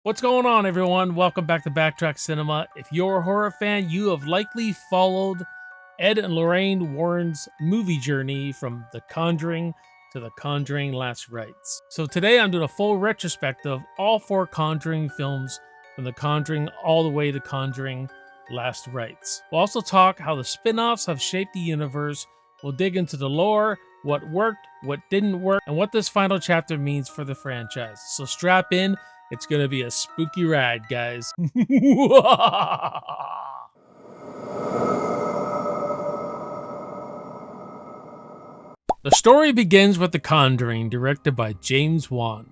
What's going on, everyone? Welcome back to Backtrack Cinema. If you're a horror fan, you have likely followed Ed and Lorraine Warren's movie journey from The Conjuring to The Conjuring Last Rites. So today I'm doing a full retrospective of all four Conjuring films from The Conjuring all the way to Conjuring Last Rites. We'll also talk how the spin-offs have shaped the universe. We'll dig into the lore, what worked, what didn't work, and what this final chapter means for the franchise. So strap in. It's going to be a spooky ride, guys. The story begins with The Conjuring, directed by James Wan.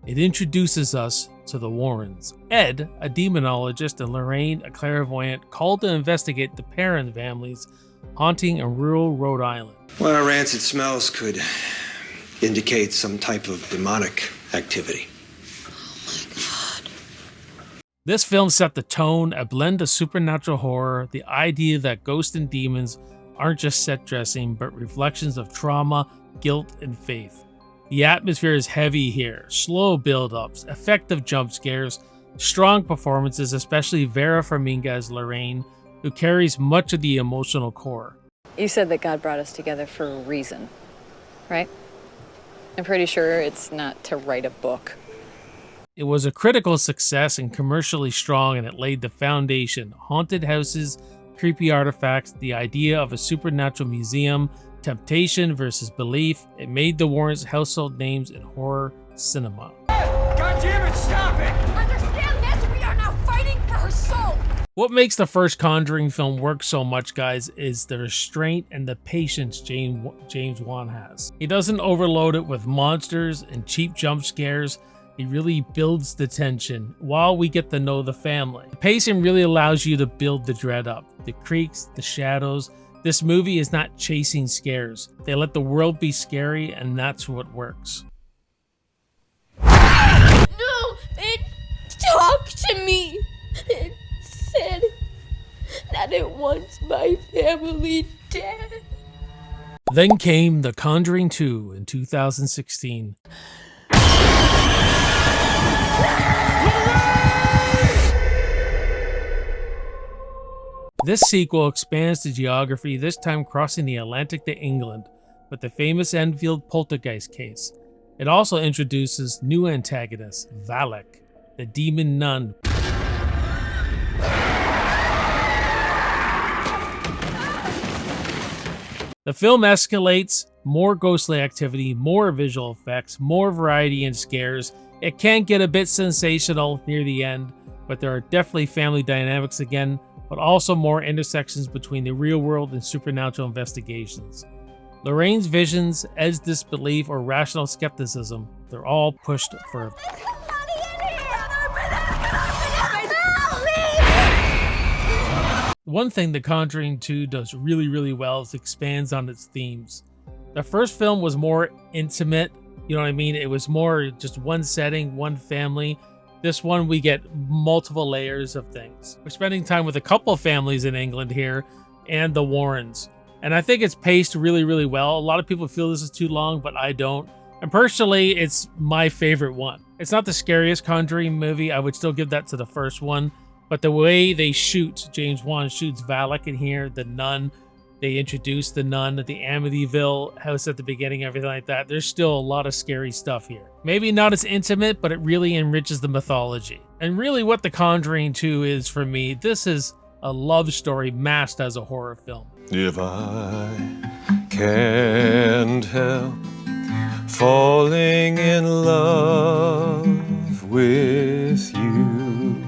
It introduces us to the Warrens. Ed, a demonologist, and Lorraine, a clairvoyant, called to investigate the Perron family's haunting in rural Rhode Island. Well, rancid smells could indicate some type of demonic activity. This film set the tone, a blend of supernatural horror, the idea that ghosts and demons aren't just set dressing, but reflections of trauma, guilt, and faith. The atmosphere is heavy here, slow build-ups, effective jump scares, strong performances, especially Vera Farmiga's Lorraine, who carries much of the emotional core. You said that God brought us together for a reason, right? I'm pretty sure it's not to write a book. It was a critical success and commercially strong, and it laid the foundation. Haunted houses, creepy artifacts, the idea of a supernatural museum, temptation versus belief. It made the Warrens household names in horror cinema. God damn it, stop it! Understand this? We are now fighting for her soul! What makes the first Conjuring film work so much, guys, is the restraint and the patience James Wan has. He doesn't overload it with monsters and cheap jump scares. He really builds the tension while we get to know the family. The pacing really allows you to build the dread up. The creaks, the shadows. This movie is not chasing scares. They let the world be scary, and that's what works. No! It talked to me! It said that it wants my family dead. Then came The Conjuring 2 in 2016. This sequel expands the geography, this time crossing the Atlantic to England with the famous Enfield poltergeist case. It also introduces new antagonists, Valak, the demon nun. The film escalates, more ghostly activity, more visual effects, more variety and scares. It can get a bit sensational near the end, but there are definitely family dynamics again, but also more intersections between the real world and supernatural investigations. Lorraine's visions, Ed's disbelief, or rational skepticism, they're all pushed further. One thing The Conjuring 2 does really well is expands on its themes. The first film was more intimate, you know what I mean? It was more just one setting, one family. This one, we get multiple layers of things. We're spending time with a couple families in England here and the Warrens. And I think it's paced really well. A lot of people feel this is too long, but I don't. And personally, it's my favorite one. It's not the scariest Conjuring movie. I would still give that to the first one. But the way they shoot, James Wan shoots Valak in here, the nun, they introduce the nun at the Amityville house at the beginning, everything like that. There's still a lot of scary stuff here. Maybe not as intimate, but it really enriches the mythology. And really what The Conjuring 2 is for me, this is a love story masked as a horror film. If I can't help falling in love with you.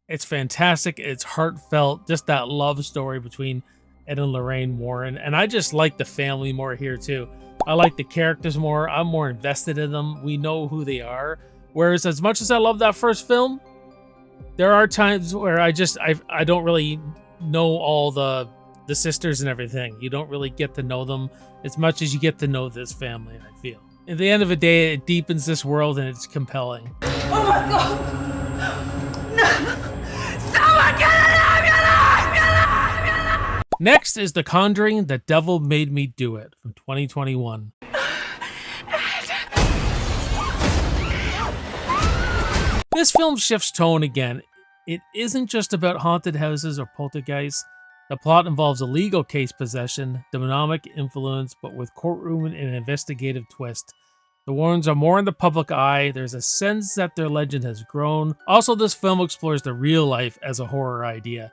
It's fantastic. It's heartfelt. Just that love story between Ed and Lorraine Warren. And I just like the family more here too. I like the characters more. I'm more invested in them. We know who they are. Whereas as much as I love that first film, there are times where I don't really know all the sisters and everything. You don't really get to know them as much as you get to know this family, I feel. At the end of the day, it deepens this world and it's compelling. Oh my god! No! Someone get it out! Next is The Conjuring, The Devil Made Me Do It from 2021. This film shifts tone again. It isn't just about haunted houses or poltergeists. The plot involves a legal case possession, demonic influence, but with courtroom and an investigative twist. The Warrens are more in the public eye. There's a sense that their legend has grown. Also, this film explores the real life as a horror idea.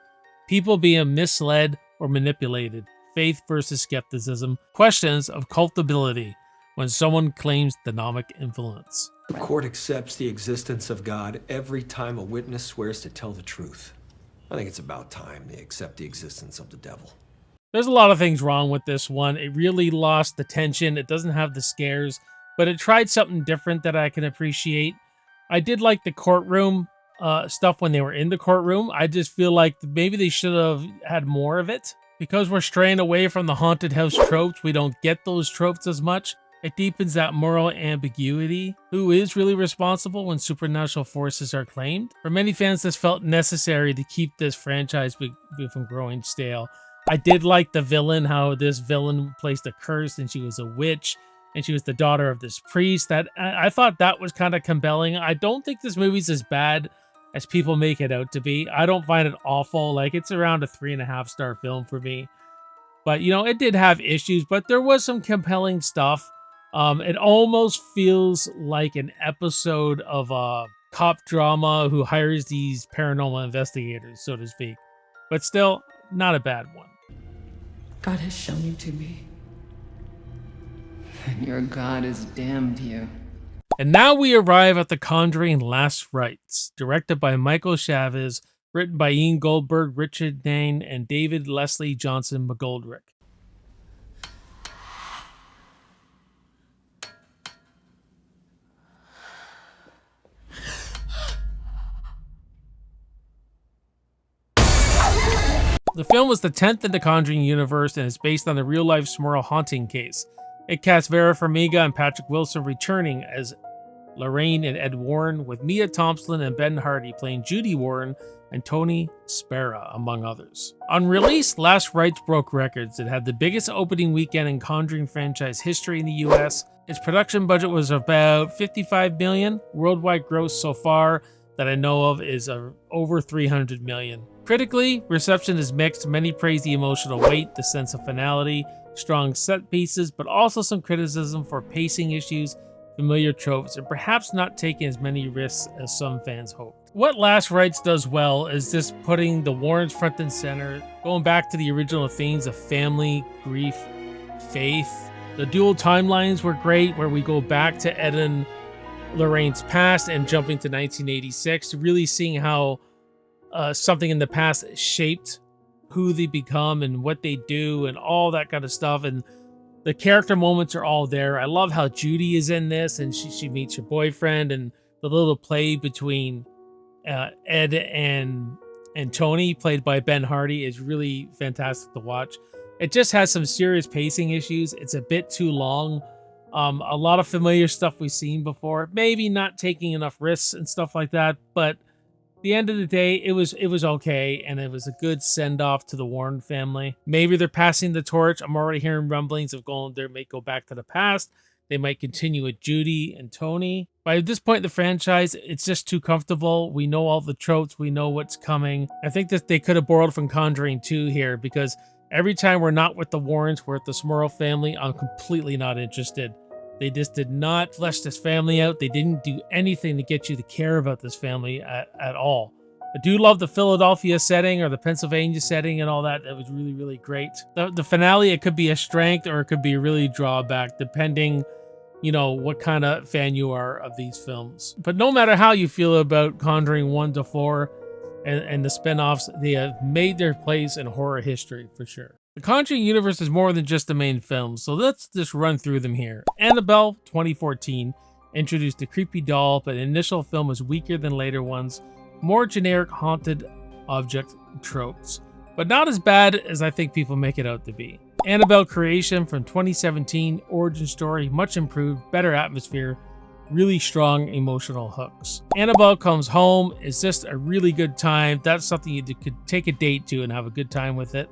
People being misled or manipulated. Faith versus skepticism. Questions of culpability when someone claims demonic influence. The court accepts the existence of God every time a witness swears to tell the truth. I think it's about time they accept the existence of the devil. There's a lot of things wrong with this one. It really lost the tension. It doesn't have the scares, but it tried something different that I can appreciate. I did like the courtroom stuff when they were in the courtroom. I just feel like maybe they should have had more of it. Because we're straying away from the haunted house tropes, we don't get those tropes as much. It deepens that moral ambiguity. Who is really responsible when supernatural forces are claimed? For many fans, this felt necessary to keep this franchise from growing stale. I did like the villain, how this villain placed a curse and she was a witch and she was the daughter of this priest. That I thought that was kind of compelling. I don't think this movie's as bad as people make it out to be. I don't find it awful. Like, it's around a 3.5-star film for me. But, you know, it did have issues, but there was some compelling stuff. It almost feels like an episode of a cop drama who hires these paranormal investigators, so to speak. But still, not a bad one. God has shown you to me. And your God has damned you. And now we arrive at The Conjuring Last Rites, directed by Michael Chavez, written by Ian Goldberg, Richard Nain, and David Leslie Johnson McGoldrick. The film was the 10th in the Conjuring Universe and is based on the real-life Smurl haunting case. It cast Vera Farmiga and Patrick Wilson returning as Lorraine and Ed Warren, with Mia Thompson and Ben Hardy playing Judy Warren and Tony Spera, among others. On release, Last Rites broke records. It had the biggest opening weekend in Conjuring franchise history in the US. Its production budget was about $55 million. Worldwide gross so far that I know of is over $300 million. Critically, reception is mixed. Many praise the emotional weight, the sense of finality, strong set pieces, but also some criticism for pacing issues, familiar tropes, and perhaps not taking as many risks as some fans hoped. What Last Rites does well is just putting the Warrens front and center, going back to the original themes of family, grief, faith. The dual timelines were great, where we go back to Ed and Lorraine's past and jumping to 1986, really seeing how something in the past shaped who they become and what they do and all that kind of stuff. And the character moments are all there. I love how Judy is in this and she meets her boyfriend, and the little play between Ed and Tony, played by Ben Hardy, is really fantastic to watch. It just has some serious pacing issues. It's a bit too long. A lot of familiar stuff we've seen before. Maybe not taking enough risks and stuff like that, but at the end of the day, it was okay, and it was a good send-off to the Warren family. Maybe they're passing the torch. I'm already hearing rumblings of they may go back to the past. They might continue with Judy and Tony. But at this point in the franchise, it's just too comfortable. We know all the tropes. We know what's coming. I think that they could have borrowed from Conjuring 2 here, because every time we're not with the Warrens, we're at the Smurl family, I'm completely not interested. They just did not flesh this family out. They didn't do anything to get you to care about this family at all. I do love the Philadelphia setting or the Pennsylvania setting and all that. That was really, really great. The finale, it could be a strength or it could be a really drawback, depending, what kind of fan you are of these films. But no matter how you feel about Conjuring 1 to 4 and the spin-offs, they have made their place in horror history for sure. The Conjuring Universe is more than just the main films, so let's just run through them here. Annabelle, 2014, introduced a creepy doll, but the initial film was weaker than later ones, more generic haunted object tropes, but not as bad as I think people make it out to be. Annabelle Creation from 2017, origin story, much improved, better atmosphere, really strong emotional hooks. Annabelle Comes Home is just a really good time. That's something you could take a date to and have a good time with it.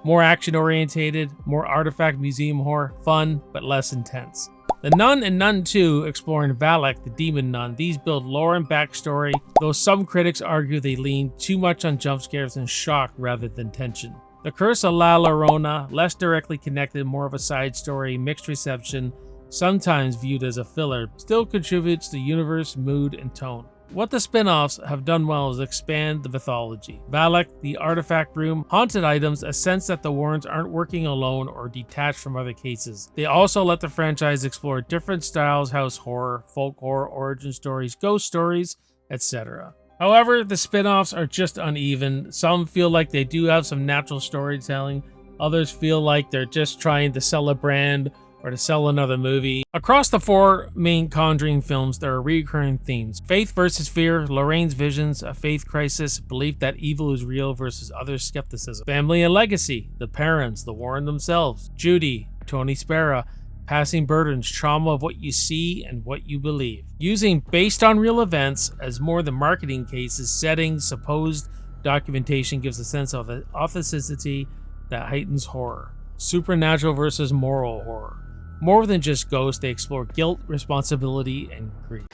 More action orientated, more artifact museum horror, fun, but less intense. The Nun and Nun 2, exploring Valak, the demon nun. These build lore and backstory, though some critics argue they lean too much on jump scares and shock rather than tension. The Curse of La Llorona, less directly connected, more of a side story, mixed reception, sometimes viewed as a filler, still contributes to universe, mood, and tone. What the spin-offs have done well is expand the mythology. Valak, the artifact room, haunted items, a sense that the Warrens aren't working alone or detached from other cases. They also let the franchise explore different styles, house horror, folk horror, origin stories, ghost stories, etc. However, the spin-offs are just uneven. Some feel like they do have some natural storytelling, others feel like they're just trying to sell a brand or to sell another movie. Across the 4 main Conjuring films, there are recurring themes. Faith versus fear, Lorraine's visions, a faith crisis, belief that evil is real versus other skepticism. Family and legacy, the parents, the Warren themselves, Judy, Tony Spera, passing burdens, trauma of what you see and what you believe. Using based on real events as more than marketing cases, settings, supposed documentation gives a sense of authenticity that heightens horror. Supernatural versus moral horror. More than just ghosts, they explore guilt, responsibility, and grief.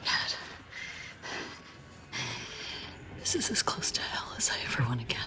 Dad, this is as close to hell as I ever want to get.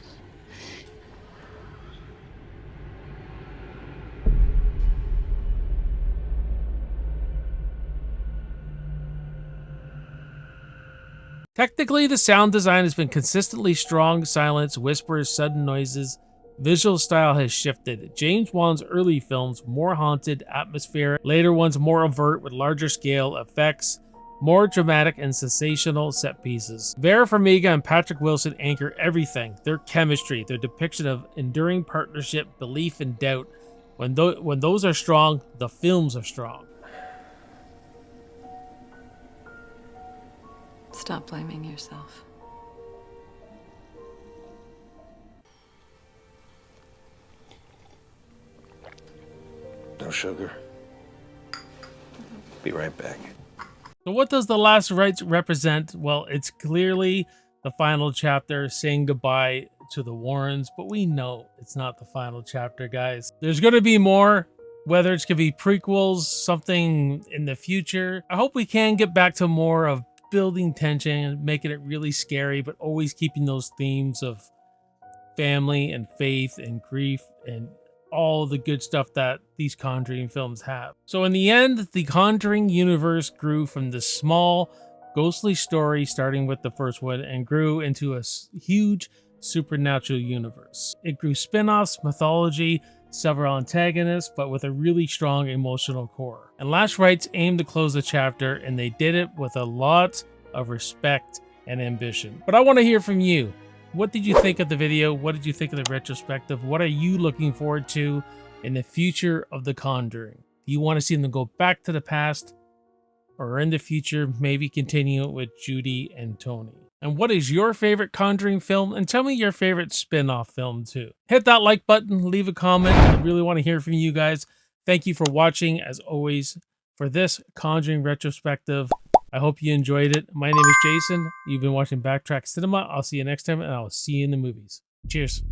Technically, the sound design has been consistently strong, silence, whispers, sudden noises. Visual style has shifted. James Wan's early films more haunted, atmospheric, later ones more overt with larger scale effects, more dramatic and sensational set pieces. Vera Farmiga and Patrick Wilson anchor everything. Their chemistry, their depiction of enduring partnership, belief and doubt. When those are strong, the films are strong. Stop blaming yourself. No sugar. Be right back. So what does The Last Rites represent? Well, it's clearly the final chapter, saying goodbye to the Warrens, but we know it's not the final chapter, guys. There's going to be more, whether it's going to be prequels, something in the future. I hope we can get back to more of building tension, making it really scary, but always keeping those themes of family and faith and grief and all the good stuff that these Conjuring films have. So in the end, the Conjuring universe grew from this small, ghostly story starting with the first one and grew into a huge supernatural universe. It grew spin-offs, mythology, several antagonists, but with a really strong emotional core. And Last Rites aimed to close the chapter, and they did it with a lot of respect and ambition. But I want to hear from you. What did you think of the video? What did you think of the retrospective? What are you looking forward to in the future of The Conjuring? Do you want to see them go back to the past, or in the future, maybe continue with Judy and Tony? And what is your favorite Conjuring film? And tell me your favorite spin-off film too. Hit that like button, leave a comment. I really want to hear from you guys. Thank you for watching, as always, for this Conjuring retrospective. I hope you enjoyed it. My name is Jason. You've been watching Backtrack Cinema. I'll see you next time, and I'll see you in the movies. Cheers.